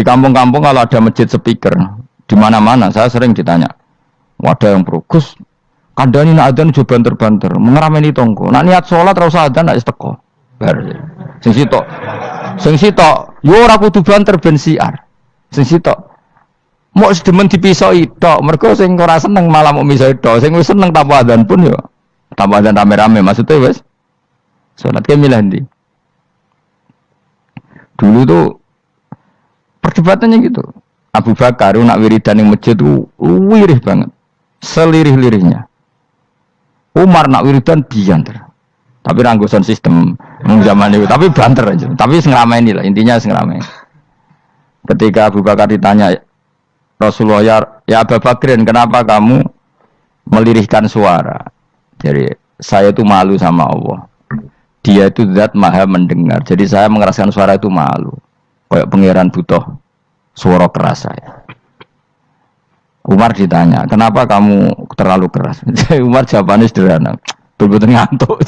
Di kampung-kampung kalau ada masjid speaker, di mana-mana saya sering ditanya, wadah yang Gus, kandani nak adzan juga banter-banter, mengerameni tonggo. Nak niat sholat terus adzan nak isteko. Sing sitok, yo ora kudu banter ben siar. Sing sitok mau sedemen dipisoi tok, mergo sing ora seneng malah mau misoi tok, sing wis seneng tanpa adzan pun yo tanpa adzan rame-rame maksudnya wis salat ke milih ndi. Dulu tuh perdebatannya gitu. Abu Bakar nak wiridan ning masjid tuh wirih banget. Selirih-lirihnya. Umar nak wiridan bianter. Tapi ranggosan sistem zaman itu, tapi banter aja. Tapi sengramain lah, intinya sengramain. Ketika Abu Bakar ditanya Rasulullah, ya Abu Bakrin, kenapa kamu melirihkan suara? Jadi saya itu malu sama Allah. Dia itu zat maha mendengar. Jadi saya mengeraskan suara itu malu. Kayak pangeran butuh suara keras saya. Umar ditanya, kenapa kamu terlalu keras? Umar jawabannya sederhana. Betul-betul ngantuk.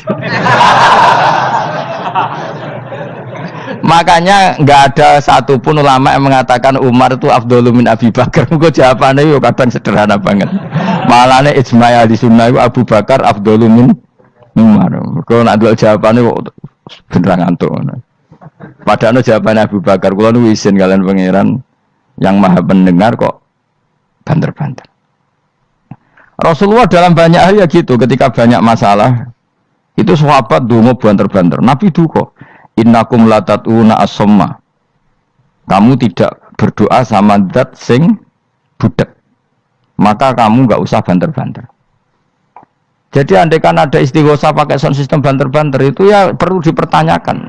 Makanya nggak ada satupun ulama yang mengatakan Umar itu afdhalu min Abi Bakar. Mungkin jawabannya itu kadang sederhana banget. Malahnya ijma' ahli sunnah itu Abu Bakar afdhalu min Umar. Kalau nak dua jawabannya beneran ngantuk. Padahal jawabannya Abu Bakar. Kalau nu izin kalian pangeran yang maha pendengar kok banter-banter. Rasulullah dalam banyak hal ya gitu, ketika banyak masalah itu sahabat dungo banter-banter. Nabi duko, innakum latatuna as-somma. Kamu tidak berdoa sama zat sing budak. Maka kamu enggak usah banter-banter. Jadi andaikan ada istighosah pakai sound system banter-banter itu ya perlu dipertanyakan.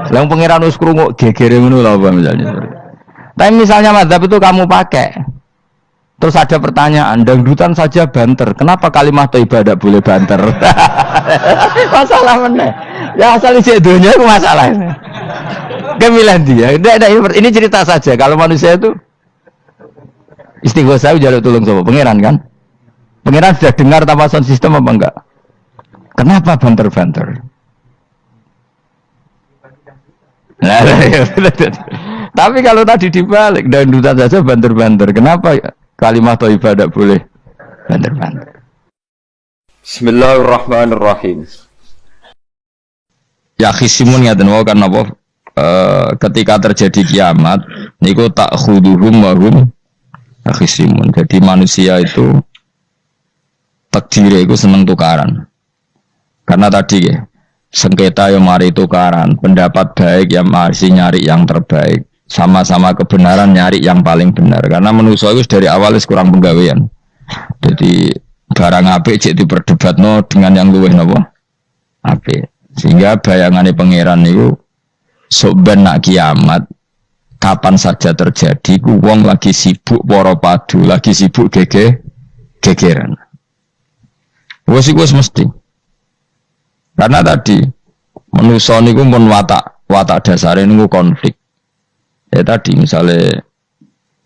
Yang pengiran wis krungu gegere ngono lho apa misalnya. Tapi misalnya mazhab itu kamu pakai. Terus ada pertanyaan, dangdutan saja banter. Kenapa kalimat thayyibah tidak boleh banter? Masalah mana? Ya asal isi dunia itu masalah. Kemilan dia. Ini cerita saja. Kalau manusia itu istighosah jaluk tolong sama pangeran kan? Pangeran sudah dengar tanpa sound system apa enggak? Kenapa banter-banter? Nah, tapi kalau tadi dibalik dangdutan saja banter-banter. Kenapa kalimat thayyibah tidak boleh banter-banter? Bismillahirrahmanirrahim. Ya khisimun ngaten wae kan apa ketika terjadi kiamat niku tak khuduhum wa hum khisimun. Jadi manusia itu takdir itu seneng tukaran. Karena tadi ya sengketa yang mari tukaran, pendapat baik yang masih nyari yang terbaik. Sama-sama kebenaran nyari yang paling benar karena manusia itu dari awal kurang penggawean. Jadi barang apik cek diperdebatno dengan yang luwih napa apik. Sehingga bayangannya pangeran itu sok ben nak kiamat kapan saja terjadi ku wong lagi sibuk para padu, lagi sibuk gegeran. Wes mesti. Karena tadi manusia niku mun watak dasare niku konflik. Ya tadi misalnya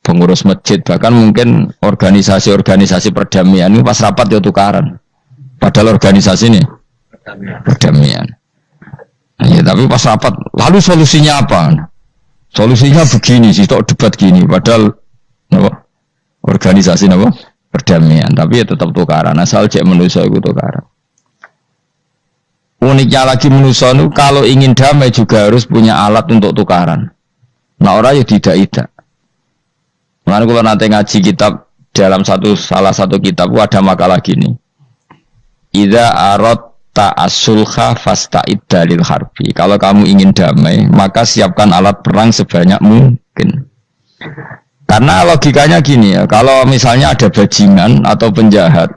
pengurus masjid bahkan mungkin organisasi-organisasi perdamaian ini pas rapat ya tukaran padahal organisasi ini perdamaian ya tapi pas rapat lalu solusinya apa? Solusinya begini sih tok debat gini padahal apa? Organisasi apa? Perdamaian tapi ya tetap tukaran asal cek manusia itu tukaran. Uniknya lagi manusia itu kalau ingin damai juga harus punya alat untuk tukaran. Nah orang ya tidak. Mengenai kalau nanti ngaji kitab dalam salah satu kitab ada makalah gini. Idza aradta as-sulha fasta'id dalil harbi. Kalau kamu ingin damai, maka siapkan alat perang sebanyak mungkin. Karena logikanya gini ya, kalau misalnya ada bajingan atau penjahat,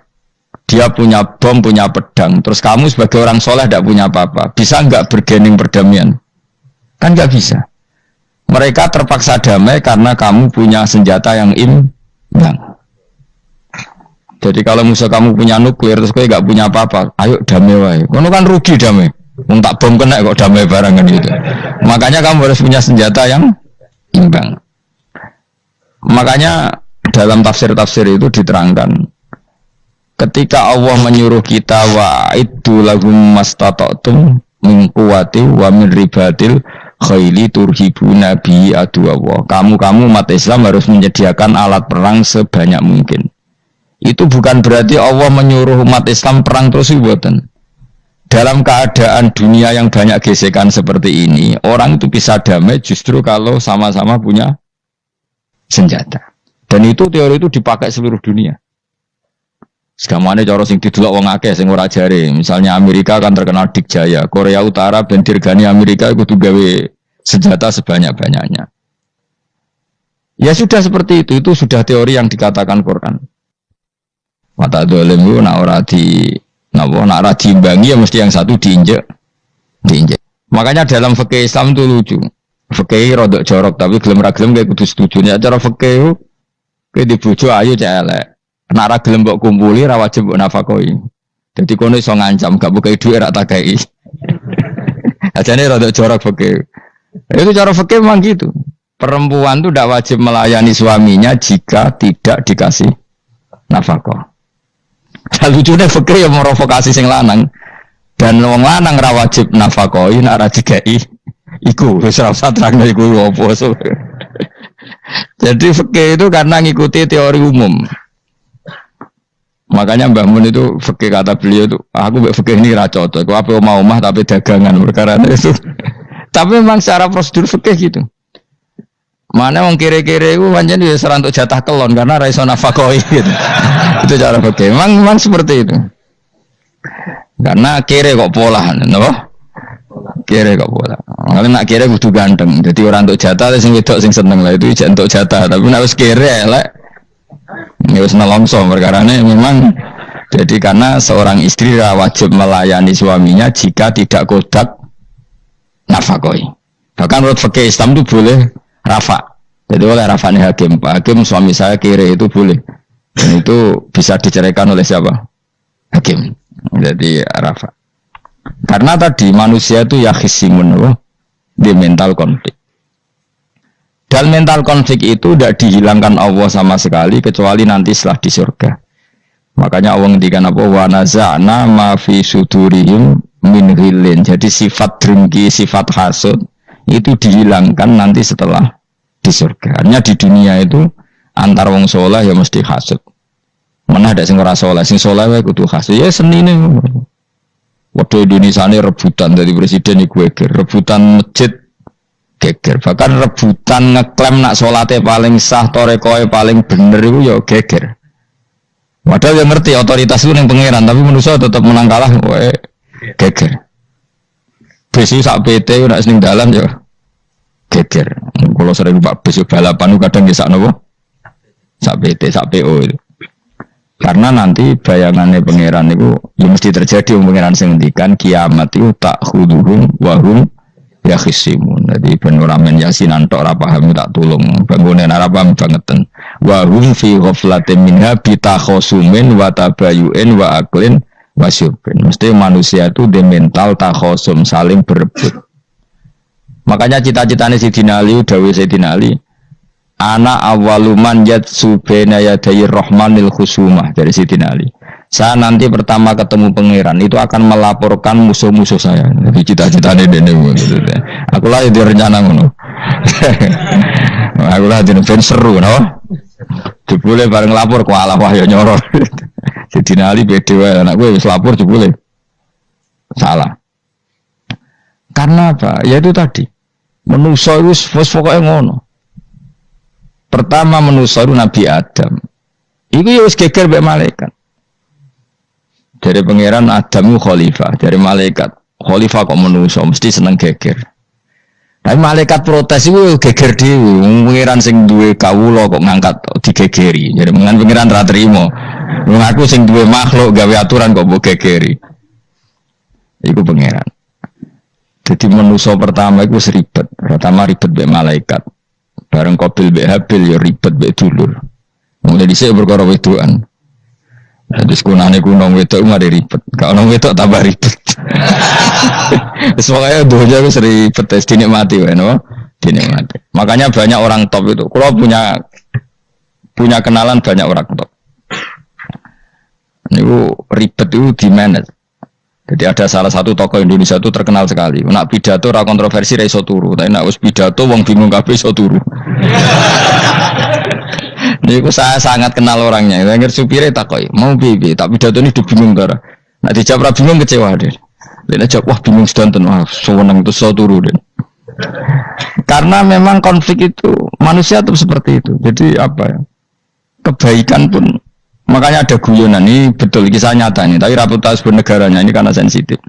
dia punya bom, punya pedang, terus kamu sebagai orang soleh tidak punya apa-apa, bisa nggak bergening perdamaian? Kan nggak bisa. Mereka terpaksa damai karena kamu punya senjata yang imbang. Jadi kalau musuh kamu punya nuklir terus kowe enggak punya apa-apa, ayo damai wae. Kono kan rugi damai. Wong tak bom kena kok damai barengan gitu. Makanya kamu harus punya senjata yang imbang. Makanya dalam tafsir-tafsir itu diterangkan ketika Allah menyuruh kita wa iddu lahum mastata'tum min quwwati wa min ribatil khaili turhibuna bi aduwallah. Kamu umat Islam harus menyediakan alat perang sebanyak mungkin. Itu bukan berarti Allah menyuruh umat Islam perang terus buatan. Dalam keadaan dunia yang banyak gesekan seperti ini, orang itu bisa damai justru kalau sama-sama punya senjata. Dan itu teori itu dipakai seluruh dunia. Segamane cara sing didelok wong akeh sing ora jare. Misalnya Amerika kan terkenal dikjaya, Korea Utara ben dirgani Amerika kudu gawe senjata sebanyak-banyaknya. Ya sudah seperti itu sudah teori yang dikatakan Quran. Mata dolim itu nak ora diimbangi ya mesti yang satu diinjek. Makanya dalam fikih Islam itu lucu. Fikih rodok jorok tapi gelem ra gelem kayak kudu setuju. Ya cara fikih kowe dibojo ayu cek elek. Nek ra gelem mbok kumpuli ra wajib mbok nafakoi. Dadi kono iso ngancam gak buka dhuwit ra tak kei. Ajane rodok jorok fikih. Itu cara fikih memang gitu. Perempuan itu tidak wajib melayani suaminya jika tidak dikasih nafkah. Lucunya fikih yang merovokasi sing lanang dan wong lanang ra wajib nafkahi nek ra dikai iku wis ora usah terangno iku opo. Jadi fikih itu karena ngikuti teori umum. Makanya Mbah Mun itu fikih kata beliau itu aku mbek fikih ini ra cocok. Aku apa omah tapi dagangan perkara itu. Tapi memang secara prosedur fikih gitu. Mana wong kere-kere itu pancen wis ora entuk jatah kelon karena ra iso nafkahi gitu. Itu cara fikih. Memang seperti itu. Karena kere kok pola, napa? Kere kok pola. Kalau nak kere kudu ganteng. Jadi orang entuk jatah sing wedok sing seneng lah itu ijek entuk jatah. Tapi nek wis kere elek ya wis nelongso perkarane memang. Jadi karena seorang istri wajib melayani suaminya jika tidak kodak nafkahi. Bahkan menurut fikih Islam itu boleh rafa. Jadi oleh rafanya hakim. Pak Hakim suami saya kere itu boleh. Dan itu bisa diceraikan oleh siapa? Hakim. Jadi rafa. Karena tadi manusia itu ya khisimun di mental konflik. Dan mental konflik itu tidak dihilangkan Allah sama sekali kecuali nanti setelah di surga. Makanya Allah ngendikan apa? Wa naza'na ma fi sudurihim min ghillin. Jadi sifat dengki, sifat hasud itu dihilangkan nanti setelah di surga. Hanya di dunia itu antar wong soleh ya mesti hasud. Mana ada sing ora soleh, sing soleh wae kudu hasud. Ya senine. Waktu Indonesia ini rebutan dari presiden iku geger, rebutan masjid geger. Bahkan rebutan ngeklaim nak salate paling sah, torekoe paling bener itu ya geger. Padahal yang ngerti otoritas itu yang pangeran, tapi manusia tetap menang kalah wae geger. Besi sak PT nak sing dalan ya geger. Kalau sering Pak Besi balapan kadang ngesak napa? Sak PT, sak PO itu. Karena nanti bayangannya pangeran itu ya mesti terjadi pangeran sing ngendikan kiamat itu tak khuduhum wahum ya khisimun. Jadi penuramen Yasin antok ora paham tak tulung. Bangunan ora paham bangeten. Wahum fi ghaflatin minha bitakhosumin wa tabayu'in wa aklin wasyubin. Mesti manusia itu di mental takhosum saling berebut. Makanya cita-citanya Sayyidina Ali, dawuh Sayyidina Ali, ana awaluman yatsu baina yadayi rahmanil khusumah dari Sayyidina Ali. Saya nanti pertama ketemu pangeran itu akan melaporkan musuh-musuh saya. Jadi cita-citanya dene gitu. Aku lah di rencana ngono. Aku lah di seru no. Jebule bareng lapor ku Allah wah ya nyoror. Sayyidina Ali beda wae anak gue wis lapor jebule. Salah. Karena apa? Ya itu tadi. Manusia itu pokoknya ngono. Pertama manusia itu Nabi Adam. Itu ya wis geger mbek malaikat. Dari pangeran Adam itu khalifah, dari malaikat. Khalifah kok manusia mesti seneng geger. Tapi malaikat protes itu geger dhewe. Pangeran sing duwe kawula kok ngangkat digegeri. Jadi mengan pangeran ra trimo. Wong aku sing duwe makhluk gawe aturan kok mbok gegeri. Iku pangeran. Jadi manusia pertama itu seribet. Pertama ribet mbek malaikat. Bareng Qabil mbek Habil ya ribet mbek dulur. Mulai dhisik perkara wedokan. Jadi sekunane kunong wedok mari ribet. Kalau wedok tambah ribet. Wis pokoke donya wis ribet wis dinikmati wae no. Dinikmati. Makanya banyak orang top itu. Kalau punya kenalan banyak orang top. Niku ribet itu di manage. Jadi ada salah satu tokoh Indonesia itu terkenal sekali. Nak pidato ra kontroversi ra iso turu, tapi nak wis pidato wong bingung kabeh iso turu. Niku saya sangat kenal orangnya. Akhir supire takoki, "Mau piye? Tak pidato ini udah bingung ta." Nak dijawab ra bingung kecewa deh. Lha jawab wah bingung sedanten, wah seneng itu iso turu deh. Karena memang konflik itu manusia tuh seperti itu. Jadi apa ya? Kebaikan pun makanya ada guyonan ini betul kisah nyata ini, tapi reputasi bernegaranya ini karena sensitif.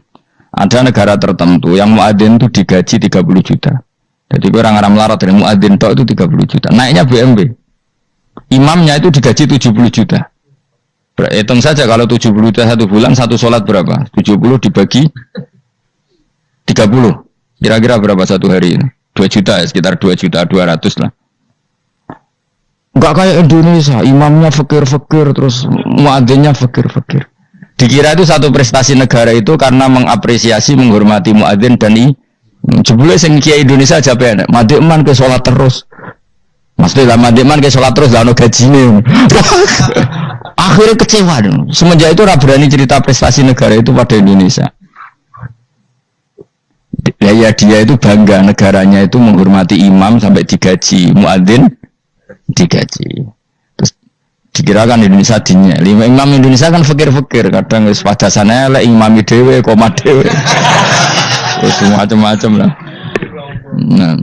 Ada negara tertentu yang muadzin itu digaji 30 juta. Jadi orang-orang melarat dari muadzin tok itu 30 juta. Naiknya BMW. Imamnya itu digaji 70 juta. Hitung saja kalau 70 juta satu bulan, satu sholat berapa? 70 dibagi 30. Kira-kira berapa satu hari ini? 2 juta ya, sekitar 2 juta 200 lah. Enggak kayak Indonesia, imamnya fakir-fakir, terus muadzinnya fakir-fakir. Dikira itu satu prestasi negara itu karena mengapresiasi, menghormati muadzin dan jebule sing kiai Indonesia aja penak. Madekman ke sholat terus. Maksudnya madekman ke sholat terus lah ono gajine. Akhirnya kecewa dong. Semenjak itu ora berani cerita prestasi negara itu pada Indonesia. Ya dia itu bangga negaranya itu menghormati imam sampai digaji, muadzin digaji. Terus dikirakan Indonesia dinya. Imam Indonesia kan fakir-fakir, kadang wis padasane elek imam dhewe, koma dhewe. Wis macam-macam lah. Nah.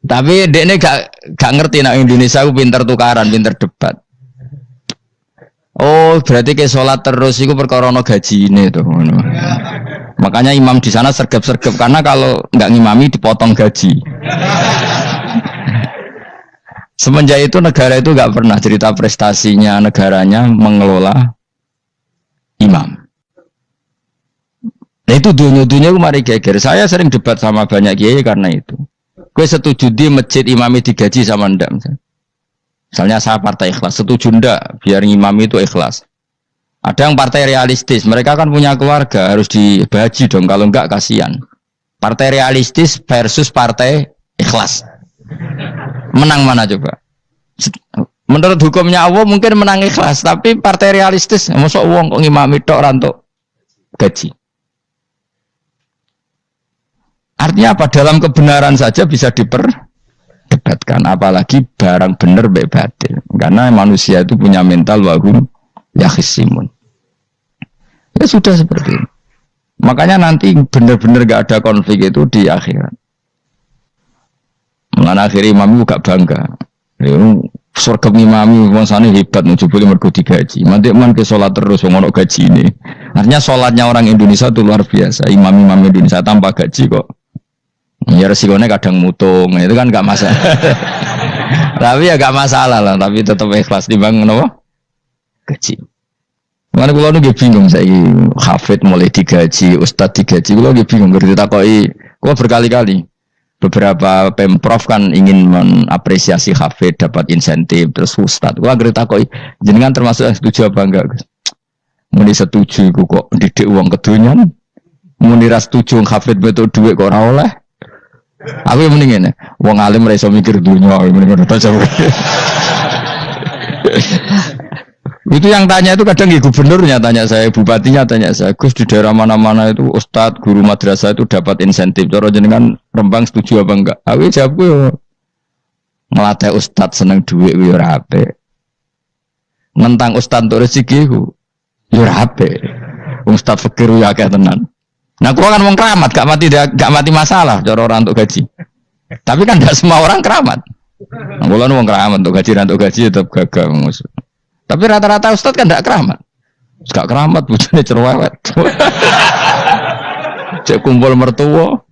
Tapi dekne gak ngerti nek Indonesia ku pinter tukaran, pinter debat. Oh, berarti ke sholat terus iku perkara ono gajine to ngono. Makanya imam di sana sergap-sergap karena kalau nggak ngimami dipotong gaji. Semenjak itu negara itu nggak pernah cerita prestasinya negaranya mengelola imam. Nah itu dunia mari geger. Saya sering debat sama banyak kiai karena itu. Gue setuju di masjid imami digaji sama ndak. Misalnya saya partai ikhlas, setuju ndak biar imam itu ikhlas. Ada yang partai realistis, mereka kan punya keluarga harus dibaji dong, kalau enggak kasihan. Partai realistis versus partai ikhlas. Menang mana coba? Menurut hukumnya Allah mungkin menang ikhlas, tapi partai realistis, masuk uang kok ngimami tok rantuk gaji. Artinya apa? Dalam kebenaran saja bisa diperdebatkan, apalagi barang benar baik batil. Karena manusia itu punya mental wahum yakhisimun. Ya sudah seperti itu. Makanya nanti benar-benar gak ada konflik itu di akhirat. Mengenai akhir imam gak bangga. Surga imam maksudnya hebat, mencoba mergo digaji. Mantik ke sholat terus, ngono gaji ini. Artinya sholatnya orang Indonesia itu luar biasa. Imam-imam Indonesia tanpa gaji kok. Ya resikonya kadang mutung, itu kan gak masalah. Tapi ya gak masalah lah, tapi tetap ikhlas dibangun apa? Gaji. Mana kalau nu bingung saya hafid mulai digaji, ustad digaji, kalau bingung ngerti takoi, kalau berkali-kali beberapa pemprov kan ingin mengapresiasi hafid dapat insentif terus ustad, kalau ngerti takoi, jenengan termasuk yang setuju apa enggak? Muni setuju, kok didik uang kedunyan, muni ras setuju hafid betul duit kok ora oleh, aku yang mendingin, uang alim mereka mikir dunia, mendingan baca. Itu yang tanya itu kadang gubernurnya tanya saya, bupatinya tanya saya, Gus di daerah mana-mana itu ustadz, guru madrasah itu dapat insentif. Cara jenengan Rembang setuju apa enggak? Aku jawabku melatih ustadz seneng duit yo ora apik. Nentang ustadz untuk rezeki ku yo ora apik. Ustadz fakir yo akeh tenan. Nah, kau kan wong keramat, gak mati masalah cara orang untuk gaji. Tapi kan tidak semua orang keramat. Nah, kalau wong keramat untuk gaji tetap gagal. Tapi rata-rata ustad kan tidak keramat. Gak keramat, bujane cerewet. Cek kumpul mertua.